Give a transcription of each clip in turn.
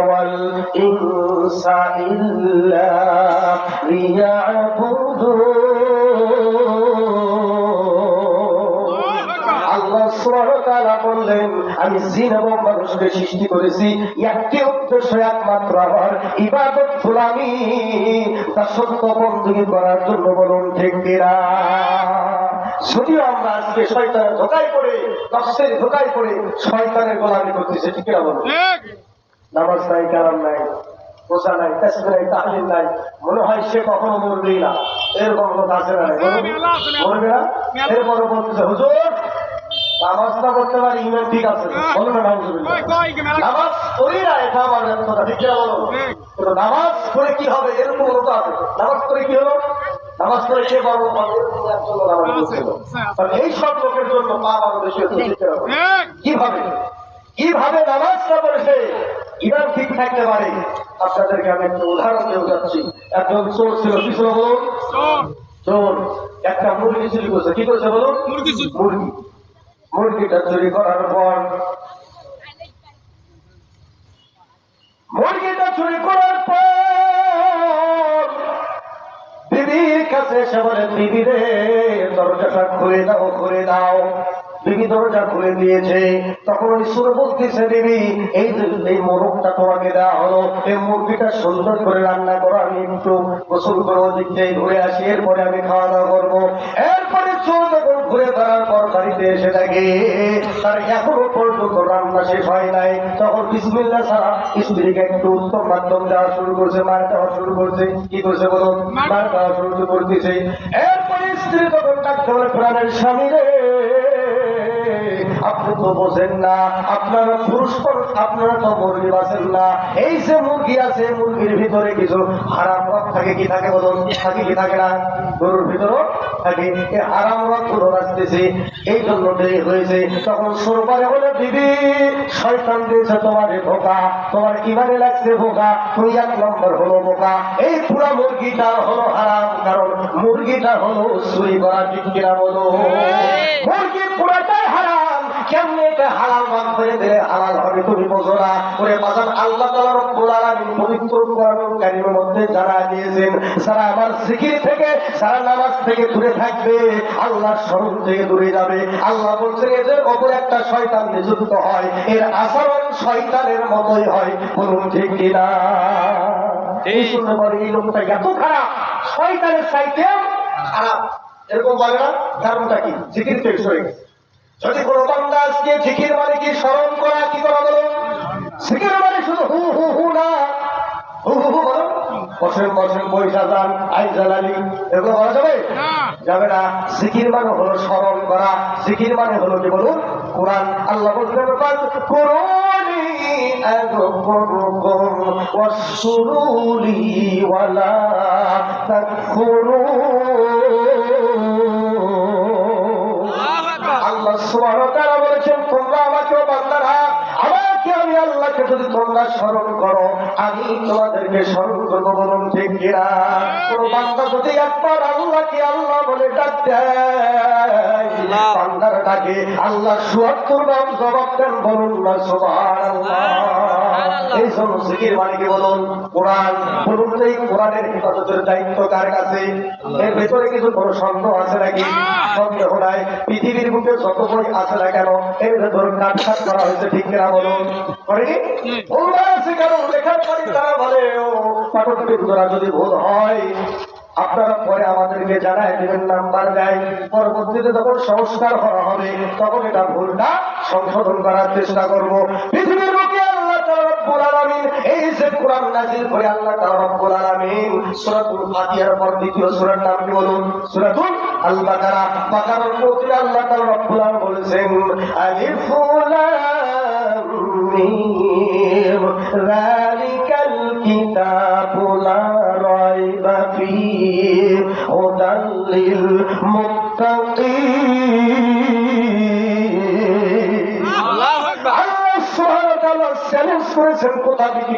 والإنس إلا ليعبدون আল্লাহ সুবহানাহু ওয়া তাআলা বললেন আমি জিন এবং মানুষকে সৃষ্টি করেছি একটি উদ্দেশ্য একমাত্র আমার ইবাদত গোলামি দাসত্ব বন্দী করার জন্য। বলুন ঠিক কিনা? যদিও আমরা আজকে শয়তানের ধোঁকায় পড়ে নফসের ধোঁকায় পড়ে শয়তানের গোলামি করতেছি, ঠিক কিনা বলুন? নামাজ নাই, কালাম নাই, রোজা নাই, তাসবিহ নাই, তাহলিল নাই, মনে হয় সে কখনো মরবেই না, এরকম কথা আছে না? মরবে না? এরপর বলতেছে হুজুর নামাজটা করতে পারি, ইমান ঠিক আছে, বলো না নামাজ করি না, এটা আমার কথা, ঠিক কিনা বলো? কিন্তু নামাজ করে কি হবে এরকম লোক আছে, নামাজ করে কি হলো, নামাজ করে সে বড় এই সব লোকের জন্য পাপ আরো বেশি হচ্ছে। কিভাবে কিভাবে নামাজটা করেছে ইমান ঠিক থাকতে পারে? আপনাদেরকে আমি একটা উদাহরণ দিয়ে যাচ্ছি। একজন চোর ছিল, কি ছিল বলুন? চোর একটা মুরগি চুরি করছে। কি করেছে বলুন? মুরগি। মুরগিটা চুরি করার পর বিবির কাছে এসে বলে বিবি রে দরজাটা খুলে দাও, খুলে দাও। বিবি দরজা খুলে দিয়েছে। তখন ওই সুর বলতেছে বিবি এই মোরগটা তোমাকে দেওয়া হলো, এই মুরগিটা সুন্দর করে রান্না করো, আমি একটু গোসল করে ওদিক থেকে ঘুরে আসি, এরপরে আমি খাওয়া দাওয়া করবো। এরপরে চোর যখন ঘুরে বেড়ার পর বাড়িতে এসে থাকে তার এখনো পর্যন্ত রান্না শেষ হয় নাই। তখন বিসমিল্লাহ ছাড়া স্ত্রীকে একটু উত্তম মাধ্যম দেওয়া শুরু করছে, মার দেওয়া শুরু করছে। কি করছে বলুন? মার দেওয়া শুরু করতেছে। এরপরে স্ত্রী তখন ডাকতে বলে প্রাণের স্বামী রে আপনি তো বোঝেন না, আপনারা পুরুষ আপনারা তো মুরগি বাঁচেন না। এই যে মুরগি আছে মুরগির ভিতরে কিছু হারাম রক থাকে। কি থাকে বলুন? থাকে কি থাকে না? গরুর ভিতরেও থাকে। হারাম রক গুলো আসতেছে, এই জন্য দেরি হয়েছে। তখন সরবারে বলে দিদি শয়তান দিয়েছে তোমার ধোকা, তোমার ইমানে লাগছে ধোকা, তুমি এক নম্বর হলো বোকা। এই পুরা মুরগিটা হলো হারাম, কারণ মুরগিটা হলো চুরি করা। ঠিক কিনা বলো? মুরগি পুরাটাই হারাম, কেমনে এটা হালাল বাদ করে দিলে হালাল হবে তুমি বোঝো না? ওরে বাজার আল্লাহ তাআলা রব্বুল আলামিন পবিত্র কোরআনুল কারীমের মধ্যে জানা দিয়েছেন যারা আমার জিকির থেকে, যারা নামাজ থেকে দূরে থাকবে, আল্লাহর স্মরণ থেকে দূরে যাবে, আল্লাহ বলছেন এদের ওপর একটা শয়তান নিযুক্ত হয়, এর আচরণ শয়তানের মতোই হয়। বলুন ঠিক কিনা? এই শুনতে পারে এই লোকটা এত খারাপ, শয়তানের চাইতেও খারাপ, এরকম বলে না? কারণটা কি? জিকির থেকে সরে গেছে। যদি কোনো বান্দা আজকে জিকির মানে কি স্মরণ করা, কি করা বলো? জিকির মানে শুধু হু হু হু না, হু হু হু বলো, বসেন বসেন পয়সা যান আই জ্বালানি, এগুলো বলা যাবে? যাবে না। জিকির মানে হলো স্মরণ করা। জিকির মানে হলো কি বলুন? কোরআন। আল্লাহ বলছেন কুরআনি আযকুরুকুম ওয়াশকুরুলি ওয়ালা তাকফুরুন। আল্লাহ সুবহানাহু ওয়া তাআলা বলেছেন তোমরা আমাকে বান্দারা, আমাকে আমি আল্লাহকে যদি তোমরা স্মরণ করো আমি তোমাদেরকে স্মরণ করবো। বলুন ঠিক কিনা? কোন বান্দা যদি একবার আল্লাহকে আল্লাহ বলে ডাক দেয়, বান্দার ডাকে আল্লাহ ৭৪ বার জবাব দেন। বলুন না সুবহানাল্লাহ। এই জন্য জিকির মানে কি বলুন? কোরআন। বলুন এই কোরআনের হেফাজতের দায়িত্ব কার কাছে? এর ভেতরে কিছু কোনো সন্দেহ আছে নাকি? সন্দেহ নাই। পৃথিবীর বুকে যত বই আছে না কেন এর ভেতর কাটছাট করা হয়েছে। ঠিক কিনা বলুন? করেনি? ভুল আছে কেন? লেখার পরে তারা বলে ও পাঠক বিন্দুরা যদি ভুল হয় আপনারা পরে আমাদেরকে জানায় দেবেন, নাম্বার দেয়। পরবর্তীতে যখন সংস্কার করা হবে তখন এটা ভুলটা সংশোধন করার চেষ্টা করব। পৃথিবীর বুকে আল্লাহ তাআলা রব্বুল আলামিন এই যে কোরআন নাযিল করে আল্লাহ তাআলা রব্বুল আলামিন সূরাতুল ফাতিহার পর দ্বিতীয় সূরার নাম কি বলুন? সূরাতুল আল বাকারা। বাকারার মধ্যে আল্লাহ তাআলা রব্বুল আলামিন বলেছেন আলিফ লাম মিম যালিকাল কিতাবু লা রাইবা ফীহি হুদাল লিল মুত্তাকিন। আল্লাহু আকবার। আল্লাহ সুবহানাহু ওয়া তাআলা চ্যালেঞ্জ করেছেন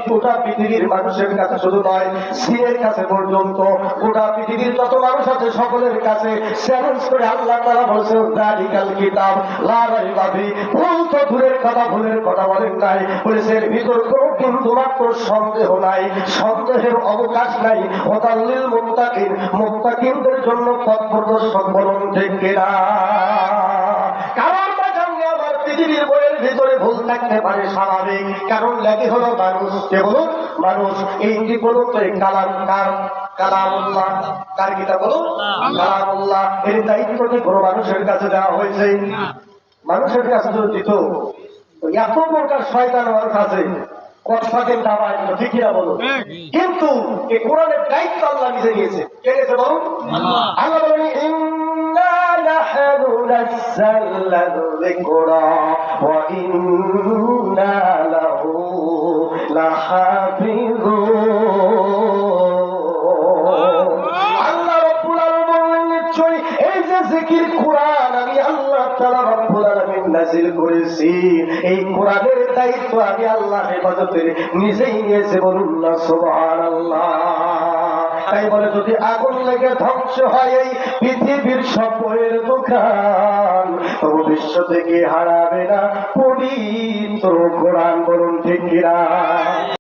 গোটা পৃথিবীর মানুষের কাছে, শুধু নয় সিনের কাছে পর্যন্ত, গোটা পৃথিবীর যত মানুষ আছে সকলের কাছে চ্যালেঞ্জ করে আল্লাহ তাআলা বলেছেন যালিকাল কিতাব লা রাইবা ফিহি। ভুল তো দূরের কথা, ভুলের কথা বলেন নাই, বলেছেন ভিতর কোনো বিন্দুমাত্র সন্দেহ নাই, সন্দেহের অবকাশ নাই। হুদাল্লিল মুত্তাকিন, মুত্তাকিনদের জন্য পথ প্রদর্শক, বলুন ঠিক কিনা? কারণ পৃথিবীর বইয়ের ভিতরে ভুল থাকতে পারে, স্বাভাবিক, কারণ লেগে হলো মানুষ। কে বলুন? মানুষ। এই যে বলুন তো কালাম কার? কালামুল্লাহ। কার কিতাব বলুন? কালামুল্লাহ। এর দায়িত্ব কি কোনো মানুষের কাছে দেওয়া হয়েছে? মানুষের কাছে যদি দিত, এত প্রকার শয়তান মানুষ আছে, কথাকের দাবায়, ঠিক কিনা বলুন? কিন্তু এই কোরআনের দায়িত্ব আল্লাহ নিজে নিয়েছে। কে নিয়েছে বলুন? আল্লাহ বলেন ইন্না নাহনু নাযালনা যিকরা ওয়া ইন্না লাহু লাহাফিজুন। আল্লাহ রাব্বুল আলামিন বলেন নিশ্চয় এই যে জিকির কোরআন আমি আল্লাহ তাআলা রাব্বুল আলামিন নাযিল করেছি, এই কোরআনের দায়িত্ব আমি আল্লাহ হেফাজতে নিজেই নিয়েছে, বলুন না সুবহানাল্লাহ। তাই বলে যদি আগুন লেগে ধ্বংস হয় এই পৃথিবীর সব বইয়ের দোকান, তবু বিশ্ব থেকে হারাবে না পবিত্র কোরআন, বলুন ঠিক কিনা?